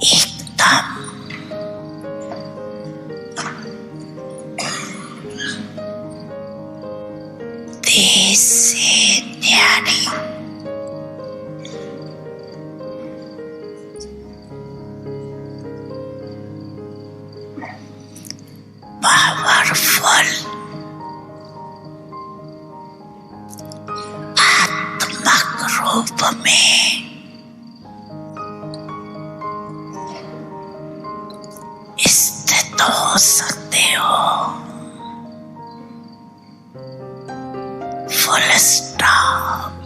एकदम देश से न्यारी पावरफुल आत्मक रूप में स्थित हो सकते हो। Full stop.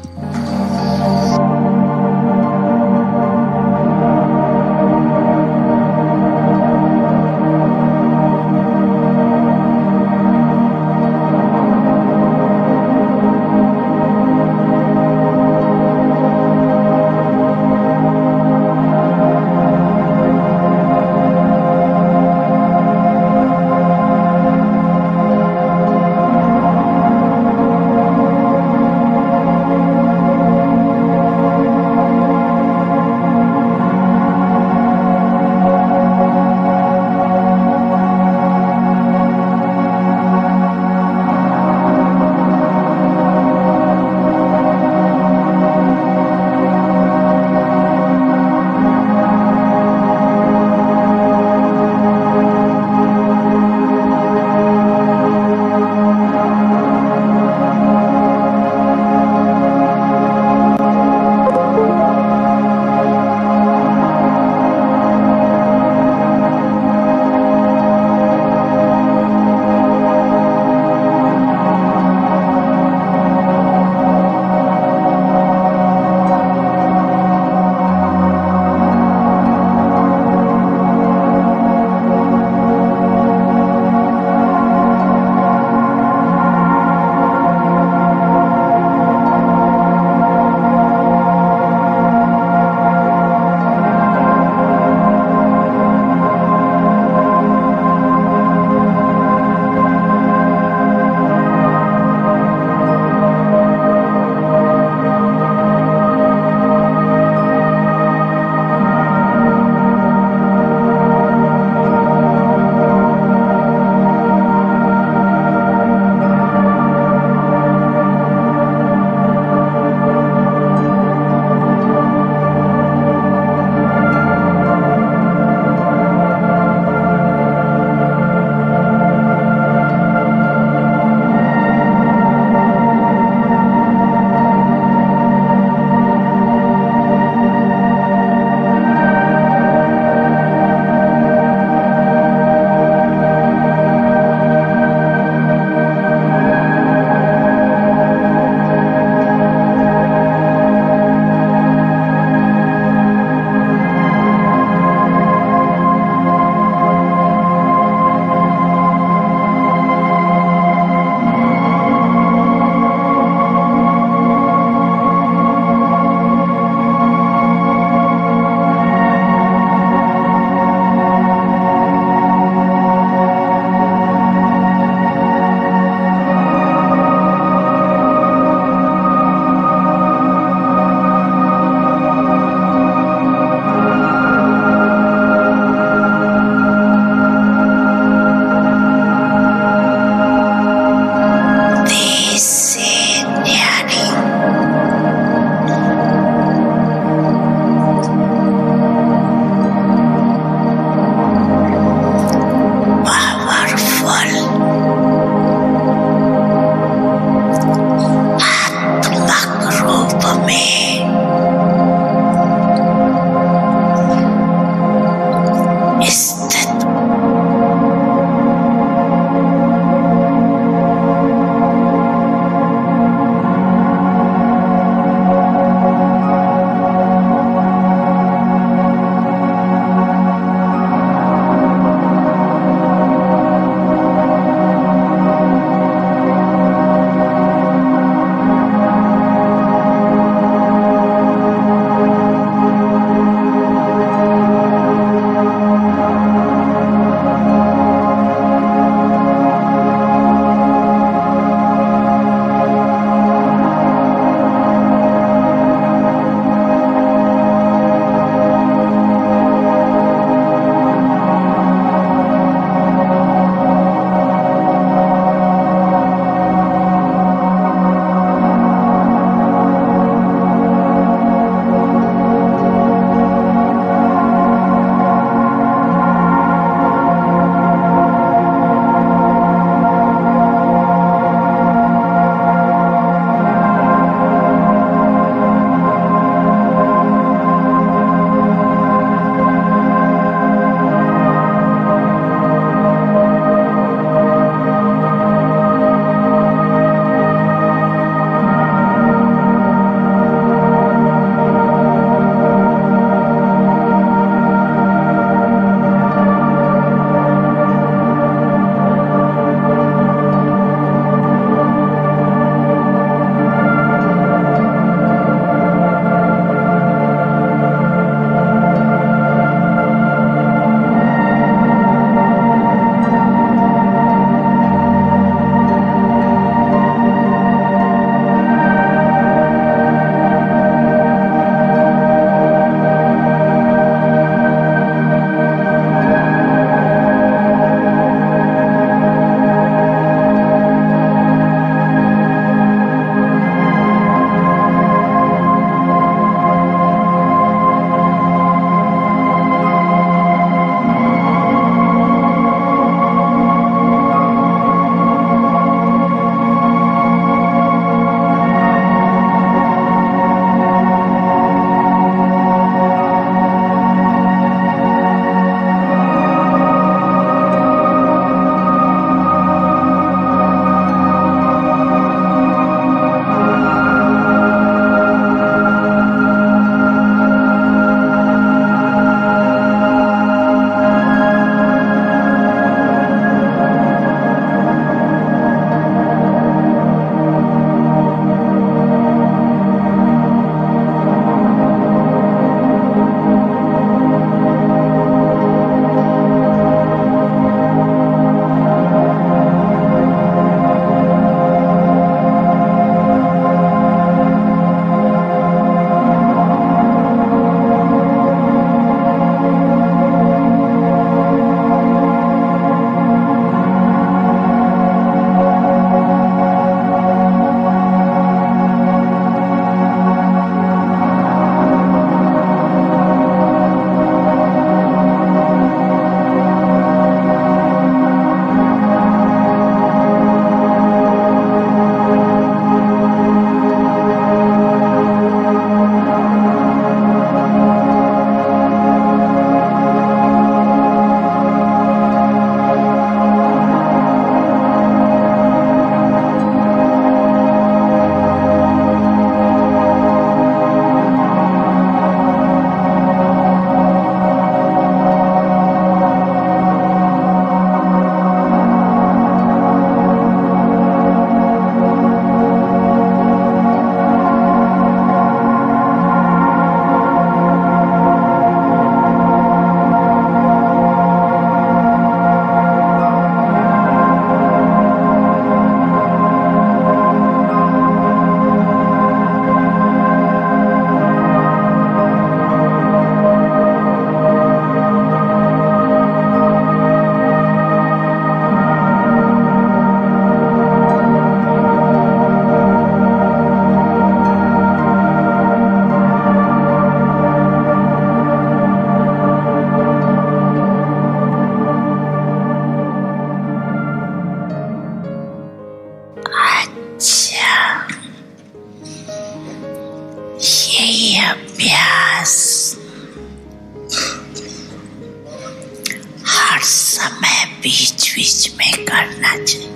समय बीच बीच में करना चाहिए।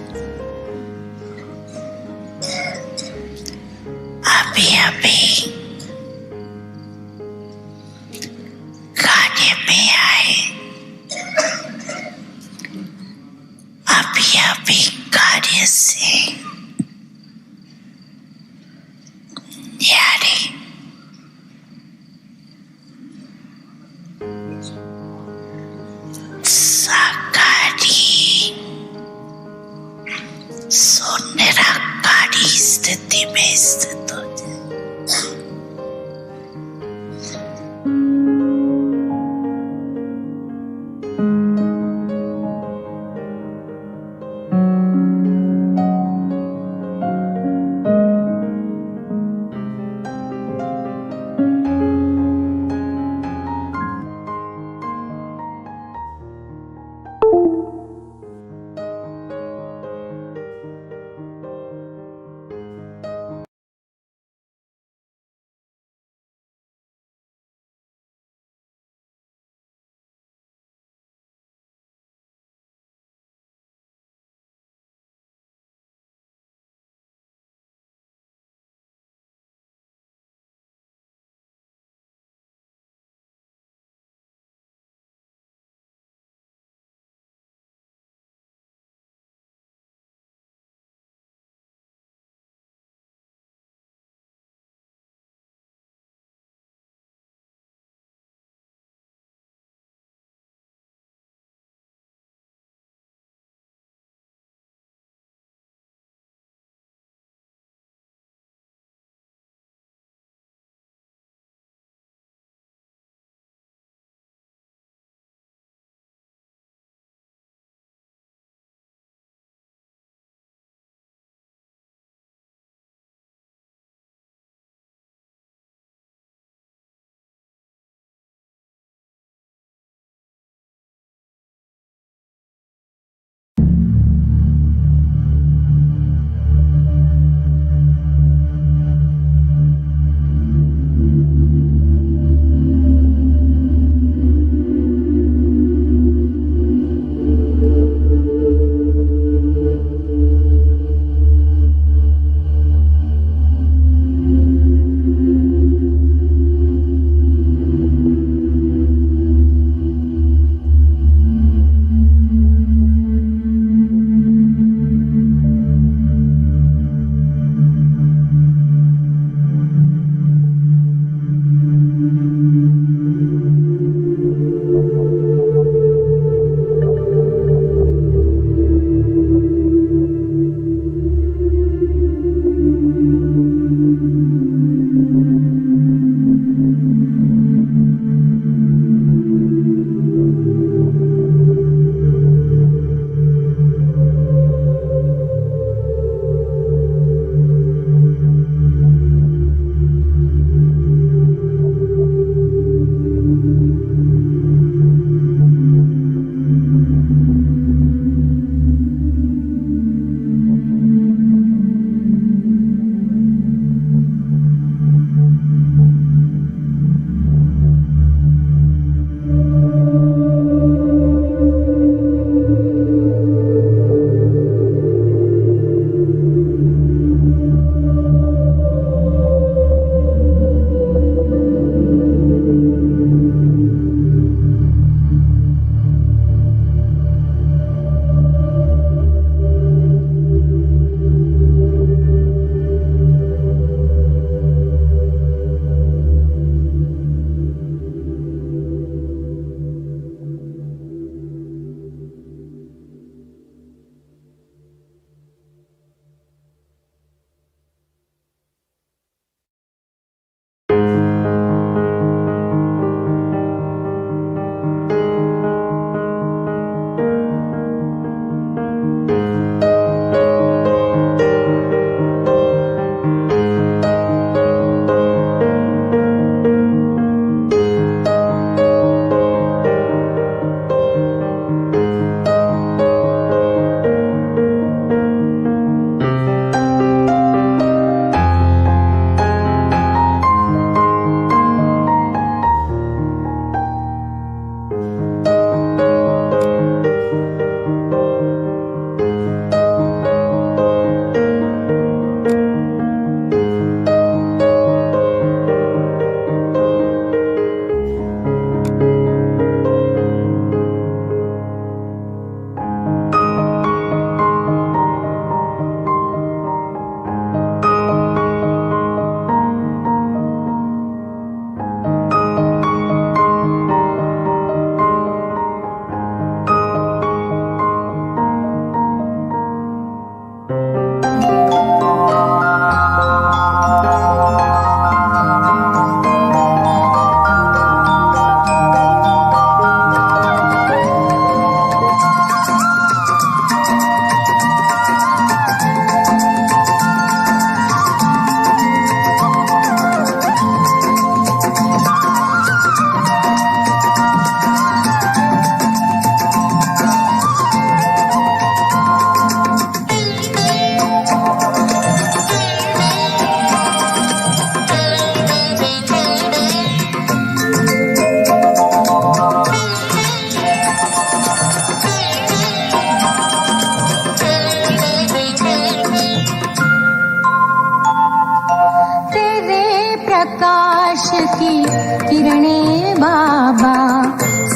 अभी अभी खाने में आए, अभी अभी कार्य से न्यारे साकारी निराकारी स्थिति में स्थित हो जाए।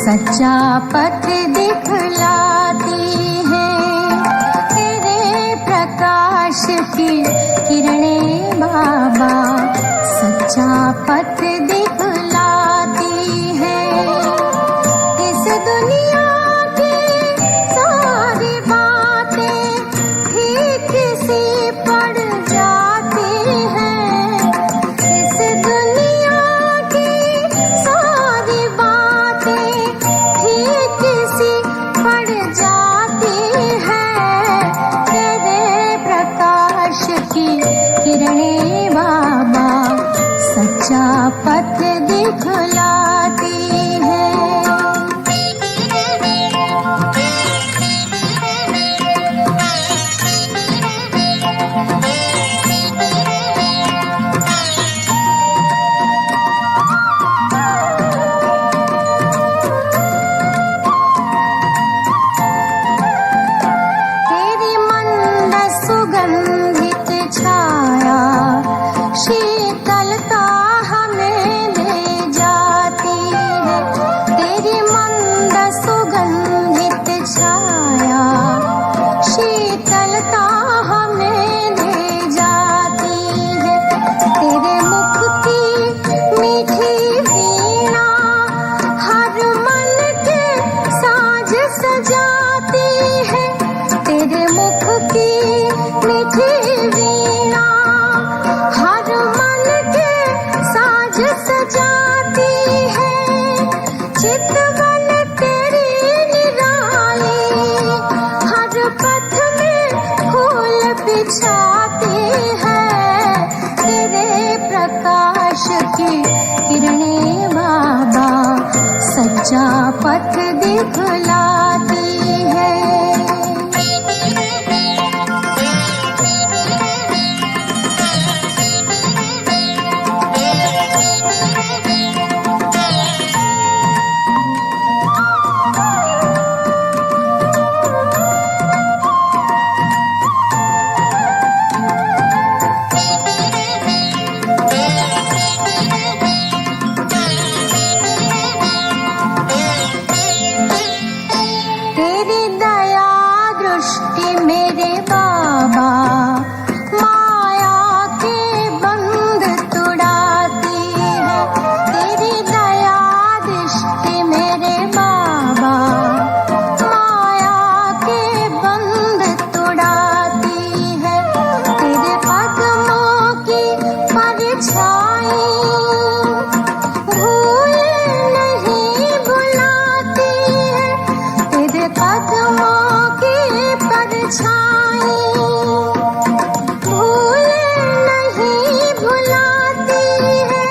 सच्चा पथ दिखलाती है। तेरे प्रकाश की किरणें बाबा सच्चा पथ दिखलाती है। इस दुनिया की सारी बातें ठीक सी पड़ जाती हैं। इस दुनिया की सारी बातें ठीक सी पड़ जाती हैं। तेरे प्रकाश की किरणें बाबा सच्चा पथ दिखलाती है। तेरी मंद सुगंधित छाया शीतलता हमें ले जाती है। तेरी मंद सुगंधित छाया शीतलता हमें ले जाती है। तेरे मुख की मीठी वीणा हर मन के साज सजाती है। तेरे मुख की मीठी वीणा हर मन के साज सजाती है। चितवन तेरी निराली हर पथ में फूल बिछाती है। तेरे प्रकाश की किरणें बाबा सच्चा पथ दिखलाती है। तेरी दया दृष्टि मेरे बाबा माया के बंध तुड़ाती है। तेरी दया दृष्टि मेरे बाबा माया के बंध तुड़ाती है। तेरे कदमों की परछाई भूल नहीं भुलाती है। तेरे कदमों की परछाई भूल नहीं भुलाती है।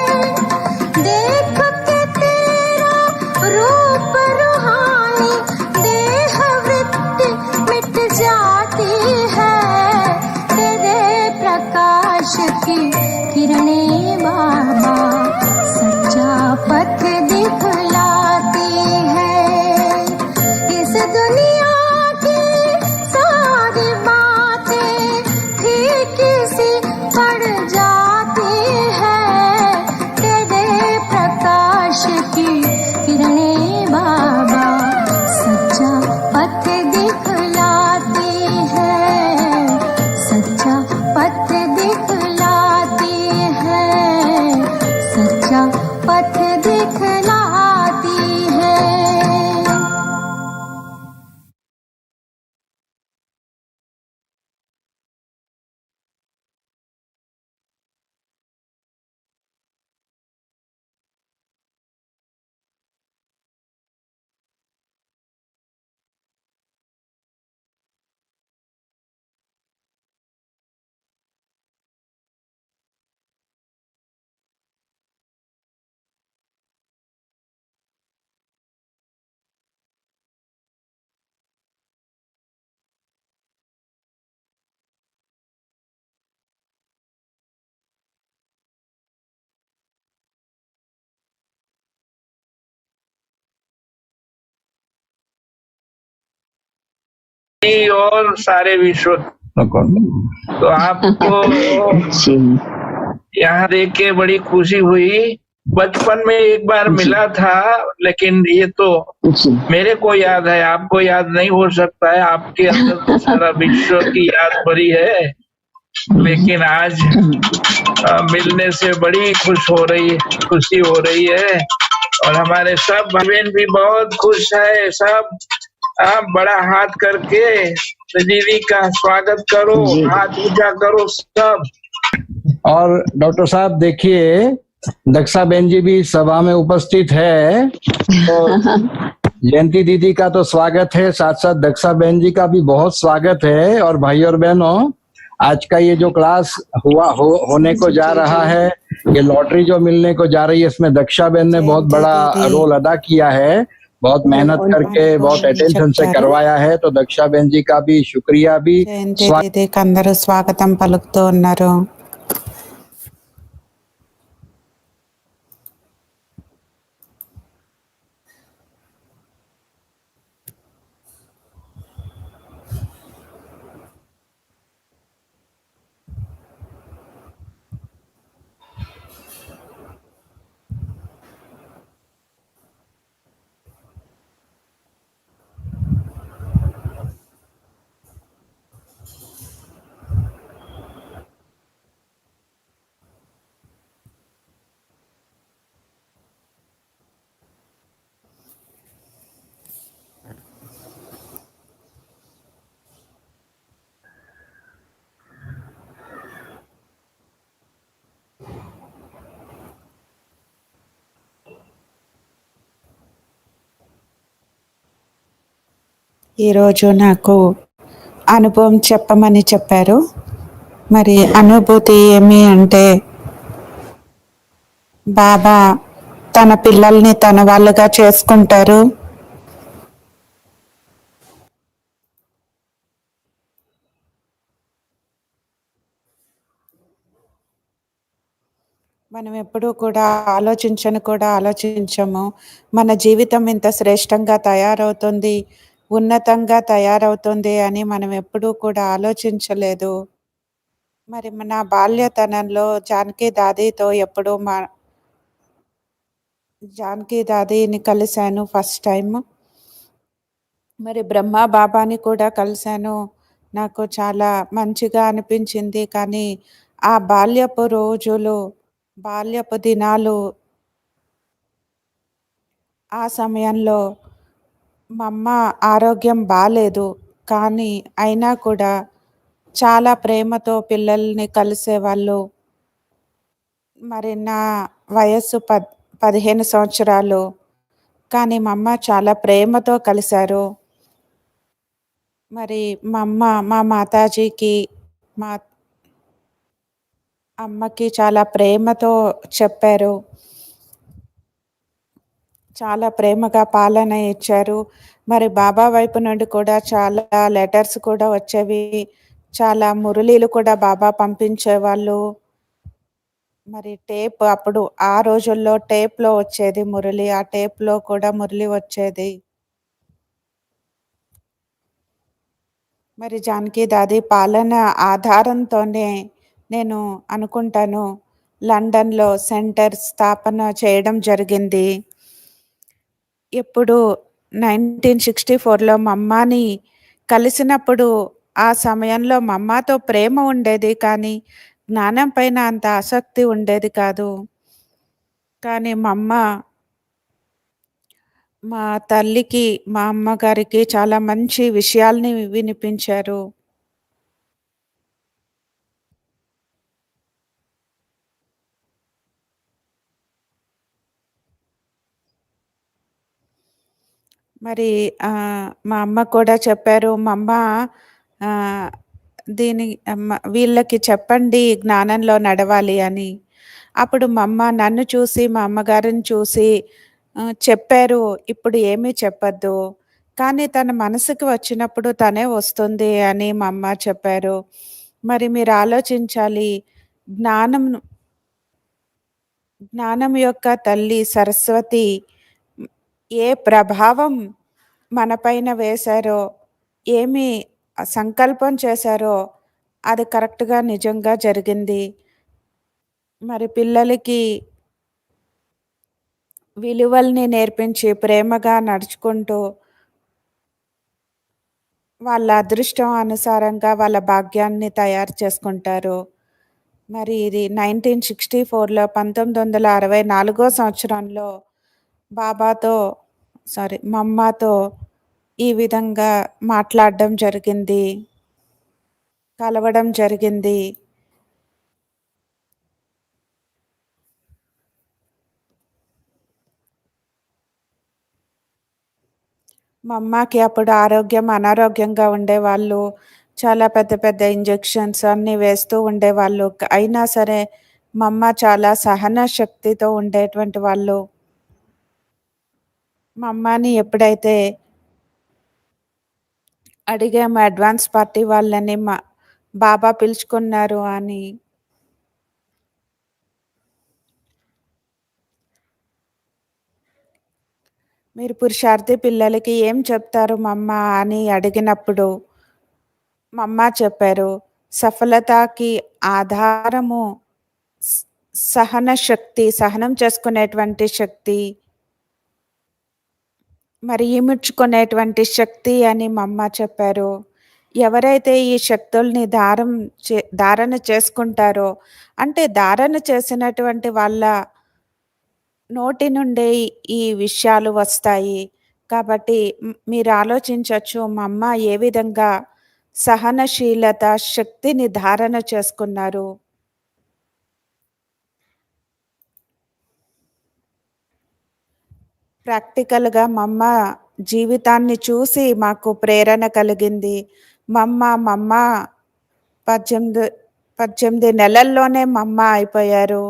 देख के तेरा रूप रूहानी देह वृत्ति मिट जाती है। तेरे प्रकाश की किरणें बाबा सच्चा पथ दिखलाती है। इस दुनिया की सारी बातें ठीक सी पड़ जाती है। तेरे प्रकाश की किरणें बाबा सच्चा पथ दिखलाती है। सच्चा पथ दिखलाती है। सच्चा पथ दिखलाती है। और सारे विश्व तो आपको यहाँ देख के बड़ी खुशी हुई बचपन में एक बार जी। मिला था, लेकिन ये तो जी। मेरे को याद है, आपको याद नहीं हो सकता है, आपके अंदर तो सारा विश्व की याद भरी है। लेकिन आज मिलने से बड़ी खुशी हो रही है, और हमारे सब भाई बहन भी बहुत खुश है। सब आप बड़ा हाथ करके दीदी का स्वागत करो, जी। हाथ ऊंचा करो सब। और डॉक्टर साहब देखिए, दक्षा बहन जी भी सभा में उपस्थित है, तो जयंती दीदी का तो स्वागत है, साथ साथ दक्षा बहन जी का भी बहुत स्वागत है। और भाई और बहनों, आज का ये जो क्लास होने को जा रहा है, ये लॉटरी जो मिलने को जा रही है, इसमें दक्षा बहन ने बहुत बड़ा रोल अदा किया है, बहुत मेहनत करके, बहुत अटेंशन से करवाया है। तो दक्षा बहन जी का भी शुक्रिया भी। జయంతి దీదీకి అందరూ స్వాగతం పలుకుతూ ఉన్నారు. ఈరోజు నాకు అనుభవం చెప్పమని చెప్పారు. మరి అనుభూతి ఏమి అంటే, బాబా తన పిల్లల్ని తన వాళ్ళుగా చేసుకుంటారు. మనం ఎప్పుడూ కూడా ఆలోచించము. మన జీవితం ఇంత శ్రేష్టంగా తయారవుతుంది, ఉన్నతంగా తయారవుతుంది అని మనం ఎప్పుడూ కూడా ఆలోచించలేదు. మరి నా బాల్యతనంలో జానకి దాదీని కలిశాను ఫస్ట్ టైమ్. మరి బ్రహ్మ బాబాని కూడా కలిశాను. నాకు చాలా మంచిగా అనిపించింది. కానీ ఆ బాల్యపు రోజులు, బాల్యపు దినాలు, ఆ సమయంలో మా అమ్మ ఆరోగ్యం బాలేదు. కానీ అయినా కూడా చాలా ప్రేమతో పిల్లల్ని కలిసేవాళ్ళు. మరి నా వయస్సు 15 సంవత్సరాలు. కానీ మా అమ్మ చాలా ప్రేమతో కలిశారు. మరి మా అమ్మ మా మాతాజీకి, మా అమ్మకి చాలా ప్రేమతో చెప్పారు. చాలా ప్రేమగా పాలన ఇచ్చారు. మరి బాబా వైపు నుండి కూడా చాలా లెటర్స్ కూడా వచ్చేవి. చాలా మురళీలు కూడా బాబా పంపించేవాళ్ళు. మరి టేప్ అప్పుడు ఆ రోజుల్లో టేప్‌లో వచ్చేది మురళి. ఆ టేప్‌లో కూడా మురళి వచ్చేది. మరి జానకి దాది పాలన ఆధారంతోనే నేను అనుకుంటాను లండన్‌లో సెంటర్ స్థాపన చేయడం జరిగింది. ఎప్పుడు 1964లో మా అమ్మని కలిసినప్పుడు ఆ సమయంలో మా అమ్మతో ప్రేమ ఉండేది. కానీ జ్ఞానం పైన అంత ఆసక్తి ఉండేది కాదు. కానీ మా తల్లికి, మా అమ్మగారికి చాలా మంచి విషయాల్ని వినిపించారు. మరి మా అమ్మ కూడా చెప్పారు. మా అమ్మ ఆహ్, వీళ్ళకి చెప్పండి జ్ఞానంలో నడవాలి అని. అప్పుడు మా అమ్మ నన్ను చూసి, మా అమ్మగారిని చూసి చెప్పారు, ఇప్పుడు ఏమీ చెప్పొద్దు. కానీ తన మనసుకి వచ్చినప్పుడు తనే వస్తుంది అని మా అమ్మ చెప్పారు. మరి మీరు ఆలోచించాలి, జ్ఞానం జ్ఞానం యొక్క తల్లి సరస్వతి ఏ ప్రభావం మన పైన వేశారో, ఏమి సంకల్పం చేశారో అది కరెక్ట్‌గా నిజంగా జరిగింది. మరి పిల్లలకి విలువల్ని నేర్పించి ప్రేమగా నడుచుకుంటూ వాళ్ళ అదృష్టం అనుసారంగా వాళ్ళ భాగ్యాన్ని తయారు చేసుకుంటారు. మరి ఇది 1964లో 1964 సంవత్సరంలో బాబాతో మమ్మాతో ఈ విధంగా మాట్లాడడం జరిగింది. కలవడం జరిగింది. మా అమ్మకి అప్పుడు అనారోగ్యంగా ఉండేవాళ్ళు. చాలా పెద్ద పెద్ద ఇంజెక్షన్స్ అన్నీ వేస్తూ ఉండేవాళ్ళు. అయినా సరే మా అమ్మ చాలా సహన శక్తితో ఉండేటువంటి వాళ్ళు. మా అమ్మని ఎప్పుడైతే అడిగాము అడ్వాన్స్ పార్టీ వాళ్ళని బాబా పిలుచుకున్నారు అని. మీరు పురుషార్థి పిల్లలకి ఏం చెప్తారు మమ్మ అని అడిగినప్పుడు మా అమ్మ చెప్పారు, సఫలతకి ఆధారము స్ సహన శక్తి, సహనం చేసుకునేటువంటి శక్తి, మరి ఇముడ్చుకునేటువంటి శక్తి అని మా అమ్మ చెప్పారు. ఎవరైతే ఈ శక్తుల్ని ధారణ చేసుకుంటారో, అంటే ధారణ చేసినటువంటి వాళ్ళ నోటి నుండే ఈ విషయాలు వస్తాయి. కాబట్టి మీరు ఆలోచించొచ్చు మా అమ్మ ఏ విధంగా సహనశీలత శక్తిని ధారణ చేసుకున్నారు. ప్రాక్టికల్‌గా మా అమ్మ జీవితాన్ని చూసి మాకు ప్రేరణ కలిగింది. మా అమ్మ 18 నెలల్లోనే మా అమ్మ అయిపోయారు.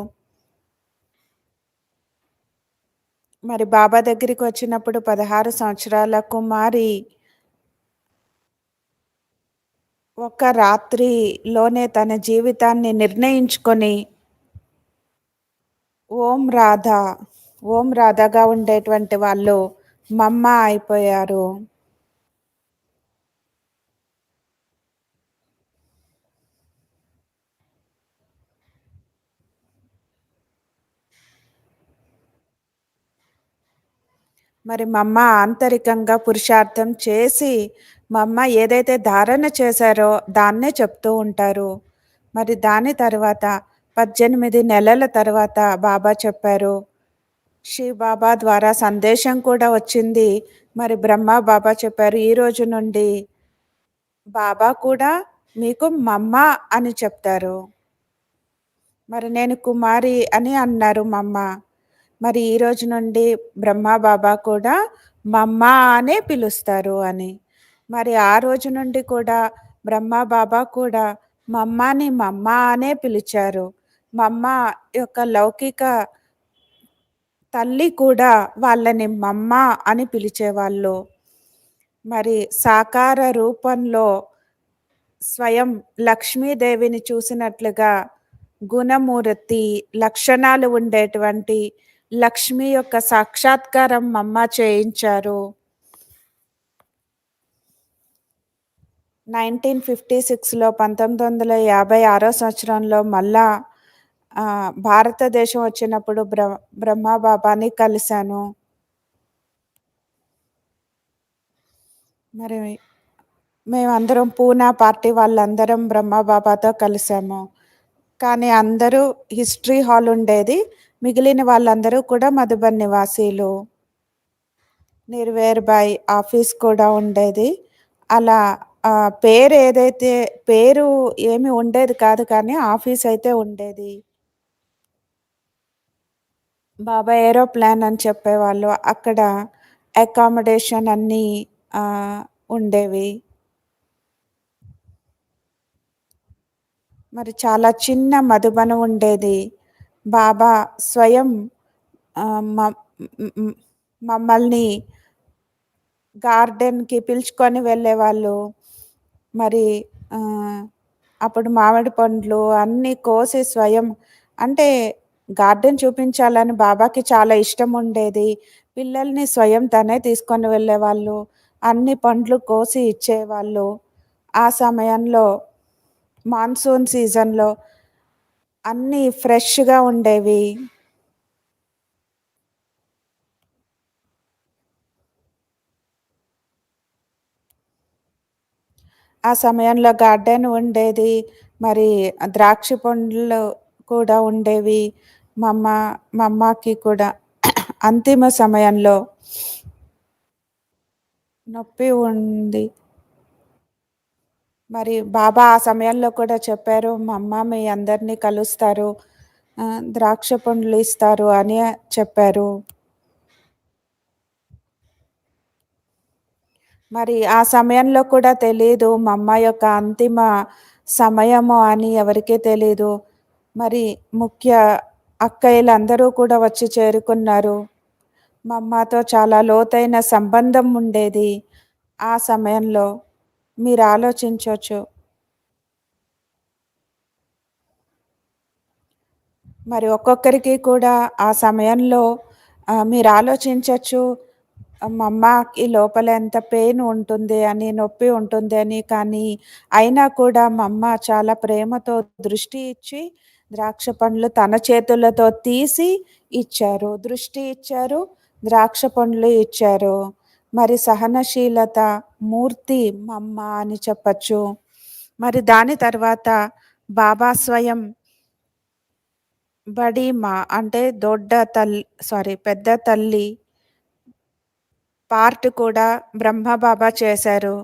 మరి బాబా దగ్గరికి వచ్చినప్పుడు 16 సంవత్సరాల కుమారి ఒక రాత్రిలోనే తన జీవితాన్ని నిర్ణయించుకొని ఓం రాధాగా ఉండేటువంటి వాళ్ళు మా అమ్మ అయిపోయారు. మరి మా అమ్మ ఆంతరికంగా పురుషార్థం చేసి మా అమ్మ ఏదైతే ధారణ చేశారో దాన్నే చెప్తూ ఉంటారు. మరి దాని తర్వాత 18 నెలల తర్వాత బాబా చెప్పారు. శివ్ బాబా ద్వారా సందేశం కూడా వచ్చింది. మరి బ్రహ్మ బాబా చెప్పారు, ఈ రోజు నుండి బాబా కూడా మీకు మమ్మ అని చెప్తారు. మరి నేను కుమారి అని అన్నారు మా అమ్మ. మరి ఈ రోజు నుండి బ్రహ్మ బాబా కూడా మమ్మ అనే పిలుస్తారు అని. మరి ఆ రోజు నుండి కూడా బ్రహ్మ బాబా కూడా మమ్మని మమ్మ అనే పిలిచారు. మమ్మ యొక్క లౌకిక తల్లి కూడా వాళ్ళని మమ్మ అని పిలిచేవాళ్ళు. మరి సాకార రూపంలో స్వయం లక్ష్మీదేవిని చూసినట్లుగా గుణమూర్తి లక్షణాలు ఉండేటువంటి లక్ష్మి యొక్క సాక్షాత్కారం మమ్మ చేయించారు. 1956లో 1956 సంవత్సరంలో మళ్ళా భారతదేశం వచ్చినప్పుడు బ్రహ్మ బాబాని కలిశాను. మరి మేమందరం పూనా పార్టీ వాళ్ళందరం బ్రహ్మ బాబాతో కలిసాము. కానీ అందరూ హిస్టరీ హాల్ ఉండేది. మిగిలిన వాళ్ళందరూ కూడా మధుబన్ నివాసీలు. నిర్వేర్ బాయ్ ఆఫీస్ కూడా ఉండేది. అలా పేరు ఏమి ఉండేది కాదు, కానీ ఆఫీస్ అయితే ఉండేది. బాబా ఏరోప్లాన్ అని చెప్పేవాళ్ళు. అక్కడ అకామిడేషన్ అన్నీ ఉండేవి. మరి చాలా చిన్న మధుబనం ఉండేది. బాబా స్వయం మమ్మల్ని గార్డెన్‌కి పిలుచుకొని వెళ్ళేవాళ్ళు. మరి అప్పుడు మామిడి పండ్లు అన్నీ కోసి స్వయం, అంటే గార్డెన్ చూపించాలని బాబాకి చాలా ఇష్టం ఉండేది. పిల్లల్ని స్వయం తనే తీసుకొని వెళ్ళేవాళ్ళు. అన్ని పండ్లు కోసి ఇచ్చేవాళ్ళు. ఆ సమయంలో మాన్సూన్ సీజన్‌లో అన్నీ ఫ్రెష్‌గా ఉండేవి. ఆ సమయంలో గార్డెన్ ఉండేది. మరి ద్రాక్ష పండ్లు కూడా ఉండేవి. మా అమ్మ మా అమ్మకి కూడా అంతిమ సమయంలో నొప్పి ఉంది. మరి బాబా ఆ సమయంలో కూడా చెప్పారు, "మా అమ్మ మీ అందరిని కలుస్తారు. ద్రాక్ష పండ్లు ఇస్తారు" అని చెప్పారు. మరి ఆ సమయంలో కూడా తెలీదు మా అమ్మ యొక్క అంతిమ సమయము అని ఎవరికీ తెలీదు. మరి ముఖ్య అక్కయ్యలందరూ కూడా వచ్చి చేరుకున్నారు. మా అమ్మతో చాలా లోతైన సంబంధం ఉండేది ఆ సమయంలో. మీరు ఆలోచించొచ్చు. మరి ఒక్కొక్కరికి కూడా ఆ సమయంలో మీరు ఆలోచించొచ్చు. మా అమ్మకి లోపల ఎంత పెయిన్ ఉంటుంది అని, నొప్పి ఉంటుంది అని. కానీ అయినా కూడా మా అమ్మ చాలా ప్రేమతో దృష్టి ఇచ్చి ద్రాక్ష పండ్లు తన చేతులతో తీసి ఇచ్చారు. దృష్టి ఇచ్చారు, ద్రాక్ష పండ్లు ఇచ్చారు. మరి సహనశీలత మూర్తి మా అమ్మ అని చెప్పచ్చు. మరి దాని తర్వాత బాబా స్వయం బడి మా అంటే పెద్ద తల్లి పార్ట్ కూడా బ్రహ్మబాబా చేశారు.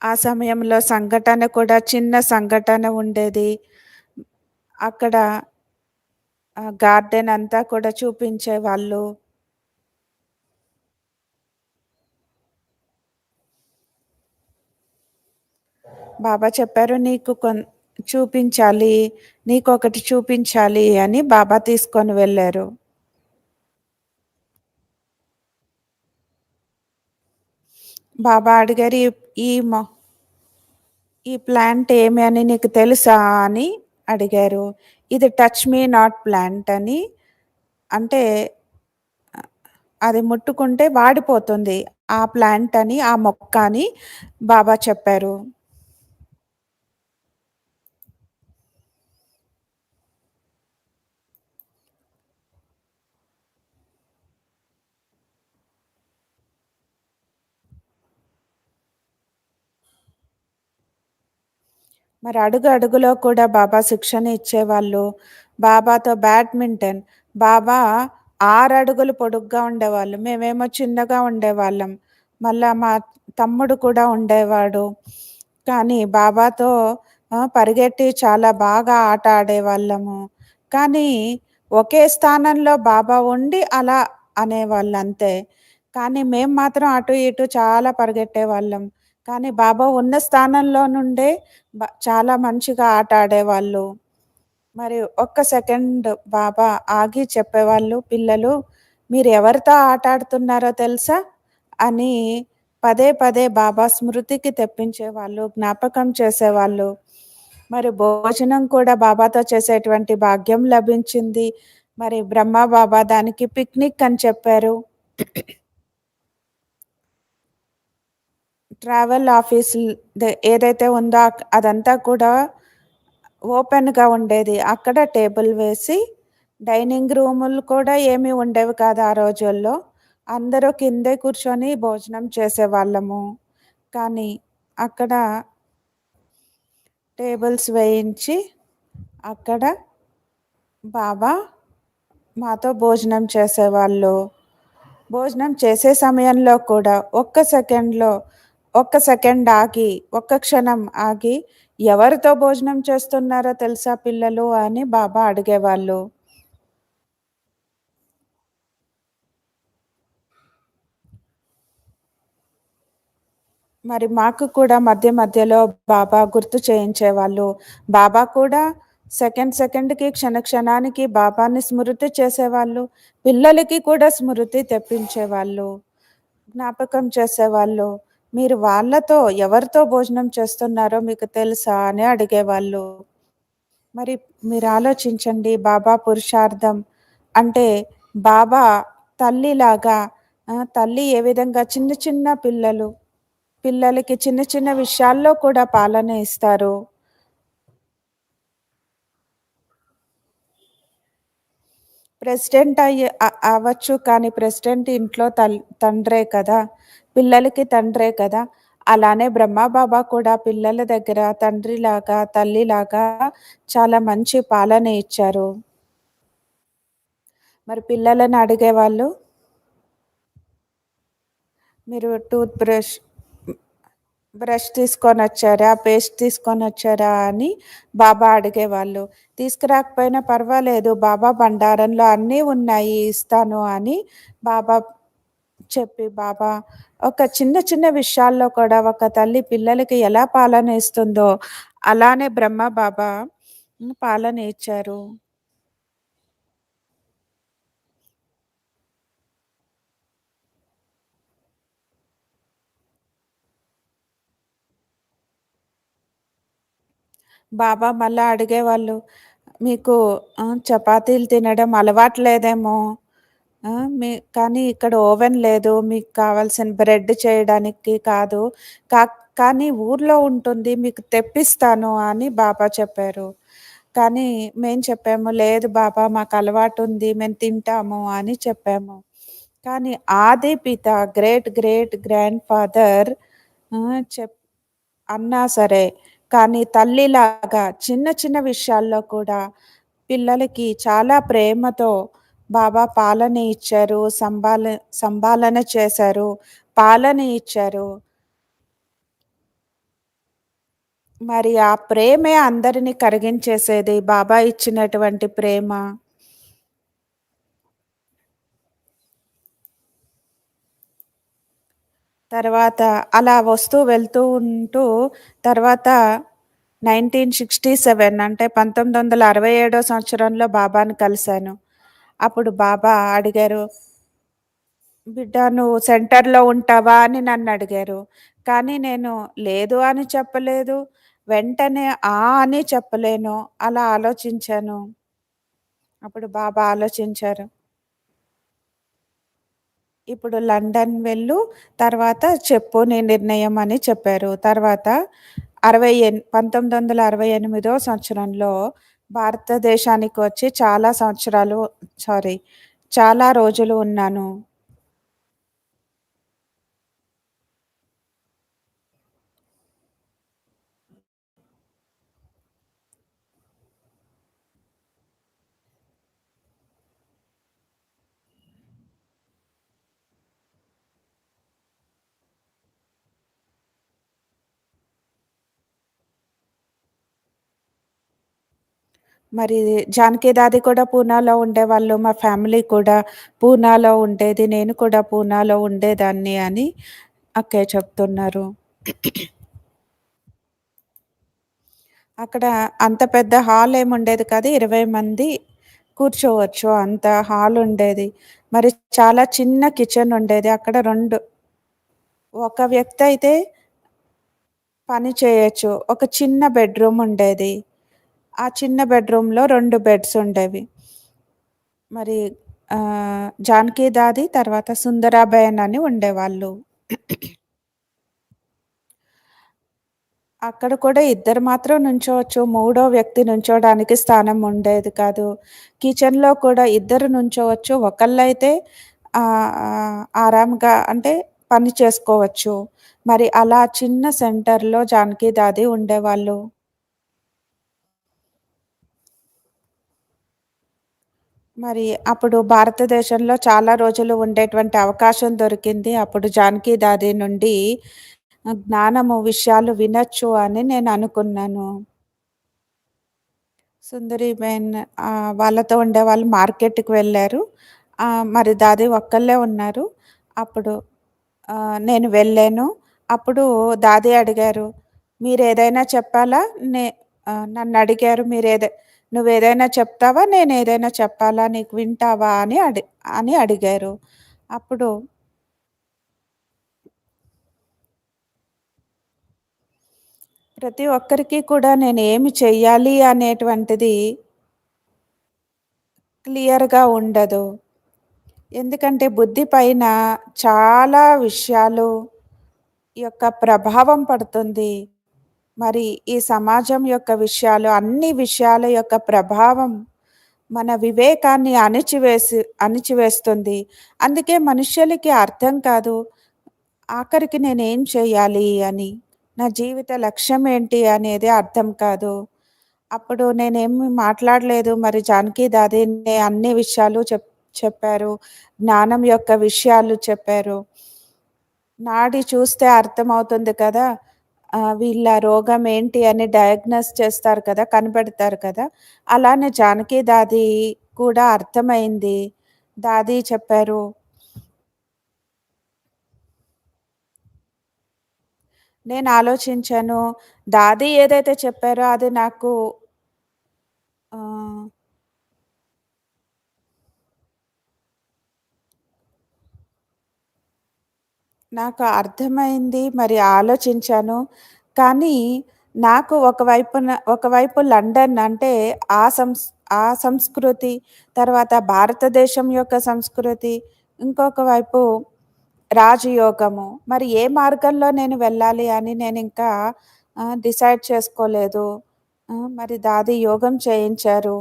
ఆ సమయంలో సంఘటన కూడా చిన్న సంఘటన ఉండేది. అక్కడ గార్డెన్ అంతా కూడా చూపించేవాళ్ళు. బాబా చెప్పారు, "నీకు చూపించాలి. నీకొకటి చూపించాలి" అని బాబా తీసుకొని వెళ్లారు. బాబా అడిగారు, ఈ మొ ఈ ప్లాంట్ ఏమి అని నీకు తెలుసా అని అడిగారు. ఇది టచ్ మీ నాట్ ప్లాంట్ అని. అంటే అది ముట్టుకుంటే వాడిపోతుంది. ఆ ప్లాంట్ అని, ఆ మొక్క అని బాబా చెప్పారు. మరి అడుగు అడుగులో కూడా బాబా శిక్షణ ఇచ్చేవాళ్ళు. బాబాతో బ్యాడ్మింటన్. బాబా 6 అడుగులు పొడుగ్గా ఉండేవాళ్ళు. మేమేమో చిన్నగా ఉండేవాళ్ళం. మళ్ళా మా తమ్ముడు కూడా ఉండేవాడు. కానీ బాబాతో పరిగెట్టి చాలా బాగా ఆట ఆడేవాళ్ళము. కానీ ఒకే స్థానంలో బాబా ఉండి అలా అనేవాళ్ళంతే. కానీ మేము మాత్రం అటు ఇటు చాలా పరిగెట్టేవాళ్ళం. కానీ బాబా ఉన్న స్థానంలో నుండే చాలా మంచిగా ఆట ఆడేవాళ్ళు. మరి ఒక్క సెకండ్ బాబా ఆగి చెప్పేవాళ్ళు, "పిల్లలు మీరు ఎవరితో ఆట ఆడుతున్నారో తెలుసా?" అని పదే పదే బాబా స్మృతికి తెప్పించేవాళ్ళు, జ్ఞాపకం చేసేవాళ్ళు. మరి భోజనం కూడా బాబాతో చేసేటువంటి భాగ్యం లభించింది. మరి బ్రహ్మ బాబా దానికి పిక్నిక్ అని చెప్పారు. ట్రావెల్ ఆఫీస్ ఏదైతే ఉందో అదంతా కూడా ఓపెన్‌గా ఉండేది. అక్కడ టేబుల్ వేసి డైనింగ్ రూములు కూడా ఏమి ఉండేవి కాదు ఆ రోజుల్లో. అందరూ కిందే కూర్చొని భోజనం చేసేవాళ్ళము. కానీ అక్కడ టేబుల్స్ వేయించి అక్కడ బాబా మాతో భోజనం చేసేవాళ్ళు. భోజనం చేసే సమయంలో కూడా ఒక్క సెకండ్ ఆగి, ఒక్క క్షణం ఆగి, "ఎవరితో భోజనం చేస్తున్నారో తెలుసా పిల్లలు?" అని బాబా అడిగేవాళ్ళు. మరి మాకు కూడా మధ్య మధ్యలో బాబా గుర్తు చేయించేవాళ్ళు. బాబా కూడా సెకండ్‌కి, క్షణానికి బాబాని స్మృతి చేసేవాళ్ళు. పిల్లలకి కూడా స్మృతి తెప్పించేవాళ్ళు. జ్ఞాపకం చేసేవాళ్ళు. "మీరు ఎవరితో భోజనం చేస్తున్నారో మీకు తెలుసా?" అని అడిగేవాళ్ళు. మరి మీరు ఆలోచించండి, బాబా పురుషార్థం అంటే బాబా తల్లిలాగా తల్లి ఏ విధంగా చిన్న చిన్న పిల్లలకి చిన్న చిన్న విషయాల్లో కూడా పాలన ఇస్తారు. ప్రెసిడెంట్ అవ్వచ్చు, కానీ ప్రెసిడెంట్ ఇంట్లో తండ్రే కదా! పిల్లలకి తండ్రే కదా! అలానే బ్రహ్మబాబా కూడా పిల్లల దగ్గర తండ్రిలాగా, తల్లిలాగా చాలా మంచి పాలన ఇచ్చారు. మరి పిల్లలని అడిగేవాళ్ళు, "మీరు టూత్ బ్రష్ బ్రష్ తీసుకొనొచ్చారా? పేస్ట్ తీసుకొనొచ్చారా?" అని బాబా అడిగేవాళ్ళు. తీసుకురాకపోయినా పర్వాలేదు, బాబా బండారంలో అన్నీ ఉన్నాయి, ఇస్తాను అని బాబా బాబా ఒక చిన్న చిన్న విషయాల్లో కూడా ఒక తల్లి పిల్లలకి ఎలా పాలన ఇస్తుందో, అలానే బ్రహ్మ బాబా పాలన ఇచ్చారు. బాబా మళ్ళా అడిగేవాళ్ళు, "మీకు చపాతీలు తినడం అలవాట్లేదేమో! ఆ! కానీ ఇక్కడ ఓవెన్ లేదు. మీకు కావాల్సిన బ్రెడ్ చేయడానికి కాదు. కా కానీ ఊర్లో ఉంటుంది. మీకు తెప్పిస్తాను" అని బాబా చెప్పారు. కానీ మేము చెప్పాము, "లేదు బాబా, మాకు అలవాటుంది. మేము తింటాము" అని చెప్పాము. కానీ ఆది పిత, గ్రేట్ గ్రేట్ గ్రాండ్ ఫాదర్ చెప్ అన్నా సరే, కానీ తల్లిలాగా చిన్న చిన్న విషయాల్లో కూడా పిల్లలకి చాలా ప్రేమతో బాబా పాలన ఇచ్చారు. సంభాలన చేశారు. పాలన ఇచ్చారు. మరి ఆ ప్రేమే అందరిని కరిగించేసేది. బాబా ఇచ్చినటువంటి ప్రేమ. తర్వాత అలా వస్తూ వెళ్తూ ఉంటూ తర్వాత 1967 అంటే 1967 సంవత్సరంలో బాబాని కలిసాను. అప్పుడు బాబా అడిగారు, "బిడ్డ, నువ్వు సెంటర్‌లో ఉంటావా?" అని నన్నడిగారు. కానీ నేను లేదు అని చెప్పలేదు. వెంటనే అని చెప్పలేను. అలా ఆలోచించాను. అప్పుడు బాబా ఆలోచించారు. ఇప్పుడు లండన్ వెళ్ళు, తర్వాత చెప్పు నీ నిర్ణయం అని చెప్పారు. తర్వాత 1968 సంవత్సరంలో భారతదేశానికి వచ్చి చాలా సంవత్సరాలు సారీ చాలా రోజులు ఉన్నాను. మరి జానకి దాది కూడా పూనాలో ఉండేవాళ్ళు. మా ఫ్యామిలీ కూడా పూనాలో ఉండేది. నేను కూడా పూనాలో ఉండేదాన్ని అని అక్కయ్య చెప్తున్నారు. అక్కడ అంత పెద్ద హాల్ ఏముండేది కాదు. 20 మంది కూర్చోవచ్చు. అంత హాల్ ఉండేది. మరి చాలా చిన్న కిచెన్ ఉండేది. అక్కడ ఒక వ్యక్తి అయితే పని చేయొచ్చు. ఒక చిన్న బెడ్‌రూమ్ ఉండేది. ఆ చిన్న బెడ్‌రూమ్‌లో 2 బెడ్స్ ఉండేవి. మరి జానకి దాది తర్వాత సుందరాబేన్ అని ఉండేవాళ్ళు. అక్కడ కూడా ఇద్దరు మాత్రం నుంచోవచ్చు. మూడో వ్యక్తి నుంచోడానికి స్థానం ఉండేది కాదు. కిచెన్‌లో కూడా ఇద్దరు నుంచోవచ్చు. ఒకళ్ళైతే ఆరాంగా అంటే పని చేసుకోవచ్చు. మరి అలా చిన్న సెంటర్‌లో జానకి దాది ఉండేవాళ్ళు. మరి అప్పుడు భారతదేశంలో చాలా రోజులు ఉండేటువంటి అవకాశం దొరికింది. అప్పుడు జానకి దాది నుండి జ్ఞానము విషయాలు వినొచ్చు అని నేను అనుకున్నాను. సుందరీబెన్ వాళ్ళతో ఉండేవాళ్ళు మార్కెట్‌కి వెళ్లారు. మరి దాది ఒక్కళ్ళే ఉన్నారు. అప్పుడు నేను వెళ్ళాను. అప్పుడు దాది అడిగారు, "మీరేదైనా చెప్పాలా?" నన్నడిగారు, "నువ్వేదైనా చెప్తావా? నేనేదైనా చెప్పాలా? నీకు వింటావా?" అని అడిగారు. అప్పుడు ప్రతి ఒక్కరికి కూడా నేను ఏమి చెయ్యాలి అనేటువంటిది క్లియర్‌గా ఉండదు. ఎందుకంటే బుద్ధి పైన చాలా విషయాలు యొక్క ప్రభావం పడుతుంది. మరి ఈ సమాజం యొక్క విషయాలు, అన్ని విషయాల యొక్క ప్రభావం మన వివేకాన్ని అణిచివేస్తుంది. అందుకే మనుష్యులకి అర్థం కాదు. ఆఖరికి నేనేం చేయాలి అని. నా జీవిత లక్ష్యం ఏంటి అనేది అర్థం కాదు. అప్పుడు నేనేమి మాట్లాడలేదు. మరి జానకి దాదీనే అన్ని విషయాలు చెప్పారు. జ్ఞానం యొక్క విషయాలు చెప్పారు. నాడి చూస్తే అర్థమవుతుంది కదా! వీళ్ళ రోగం ఏంటి అని డయాగ్నోస్ చేస్తారు కదా! కనిపెడతారు కదా! అలానే జానకి దాది కూడా అర్థమైంది. దాది చెప్పారు. నేను ఆలోచించాను. దాది ఏదైతే చెప్పారో అది నాకు ఆహ్, నాకు అర్థమైంది. మరి ఆలోచించాను. కానీ నాకు ఒకవైపు లండన్ అంటే ఆ సంస్ ఆ సంస్కృతి, తర్వాత భారతదేశం యొక్క సంస్కృతి, ఇంకొక వైపు రాజయోగము. మరి ఏ మార్గంలో నేను వెళ్ళాలి అని నేనింకా డిసైడ్ చేసుకోలేదు. మరి దాది యోగం చేయించారు.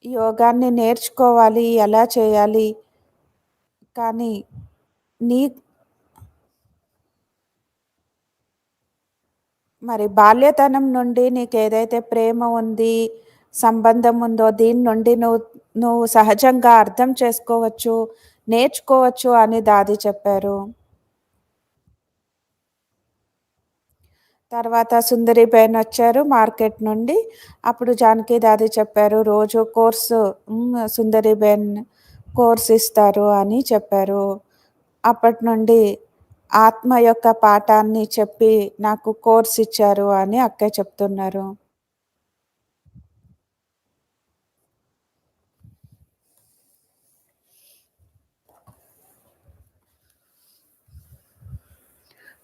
యోగాన్ని నేర్చుకోవాలి, ఎలా చేయాలి? కానీ నీ మరి బాల్యతనం నుండి నీకేదైతే ప్రేమ ఉంది, సంబంధం ఉందో దీని నుండి నువ్వు సహజంగా అర్థం చేసుకోవచ్చు, నేర్చుకోవచ్చు అని దాది చెప్పారు. తర్వాత సుందరీబెన్ వచ్చారు మార్కెట్ నుండి. అప్పుడు జానకి దాది చెప్పారు, రోజు కోర్సు సుందరీబెన్ కోర్స్ ఇస్తారు అని చెప్పారు. అప్పటి నుండి ఆత్మ యొక్క పాఠాన్ని చెప్పి నాకు కోర్స్ ఇచ్చారు అని అక్కయ్య చెప్తున్నారు.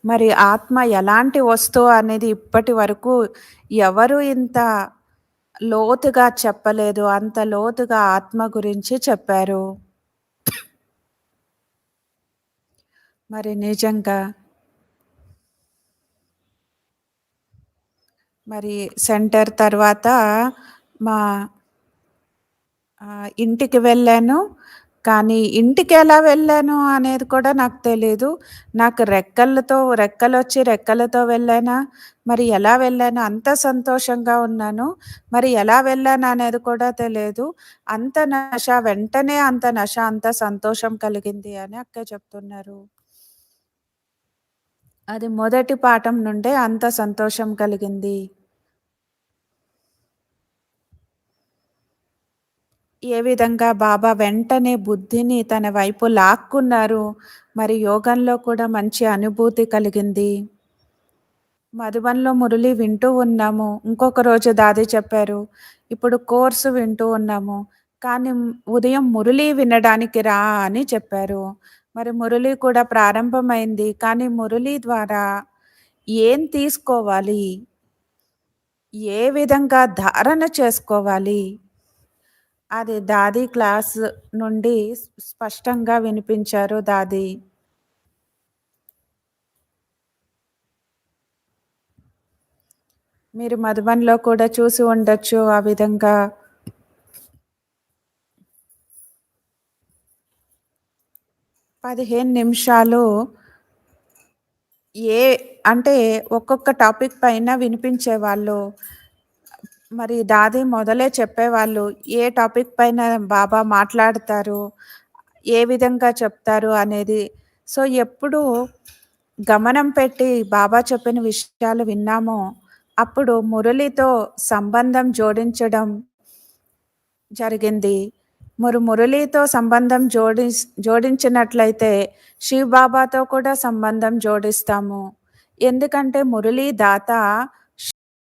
మరి ఆత్మ ఎలాంటి వస్తువు అనేది ఇప్పటి వరకు ఎవరు ఇంత లోతుగా చెప్పలేదు. అంత లోతుగా ఆత్మ గురించి చెప్పారు. మరి నిజంగా మరి సెంటర్ తర్వాత మా ఇంటికి వెళ్ళాను. కానీ ఇంటికెలా వెళ్ళాను అనేది కూడా నాకు తెలీదు. నాకు రెక్కలొచ్చి రెక్కలతో వెళ్ళానా? మరి ఎలా వెళ్ళాను? అంత సంతోషంగా ఉన్నాను. మరి ఎలా వెళ్ళాను అనేది కూడా తెలియదు. వెంటనే అంత నష, అంత సంతోషం కలిగింది అని అక్కయ్య చెప్తున్నారు. అది మొదటి పాఠం నుండే అంత సంతోషం కలిగింది. ఏ విధంగా బాబా వెంటనే బుద్ధిని తన వైపు లాక్కున్నారు. మరి యోగంలో కూడా మంచి అనుభూతి కలిగింది. మధుబన్‌లో మురళి వింటూ ఉన్నాము. ఇంకొక రోజు దాది చెప్పారు, ఇప్పుడు కోర్సు వింటూ ఉన్నాము. కానీ ఉదయం మురళి వినడానికి రా అని చెప్పారు. మరి మురళి కూడా ప్రారంభమైంది. కానీ మురళి ద్వారా ఏం తీసుకోవాలి? ఏ విధంగా ధారణ చేసుకోవాలి? అది దాది క్లాస్ నుండి స్పష్టంగా వినిపించారు దాది. మీరు మధుబన్‌లో కూడా చూసి ఉండొచ్చు ఆ విధంగా. పదిహేను నిమిషాలు ఏ అంటే ఒక్కొక్క టాపిక్ పైన వినిపించేవాళ్ళు. మరి దాది మొదలే చెప్పేవాళ్ళు. ఏ టాపిక్ పైన బాబా మాట్లాడతారు, ఏ విధంగా చెప్తారు అనేది. సో, ఎప్పుడు గమనం పెట్టి బాబా చెప్పిన విషయాలు విన్నామో, అప్పుడు మురళితో సంబంధం జోడించడం జరిగింది. మురళితో సంబంధం జోడించినట్లయితే శివ్ బాబాతో కూడా సంబంధం జోడిస్తాము. ఎందుకంటే మురళీ దాత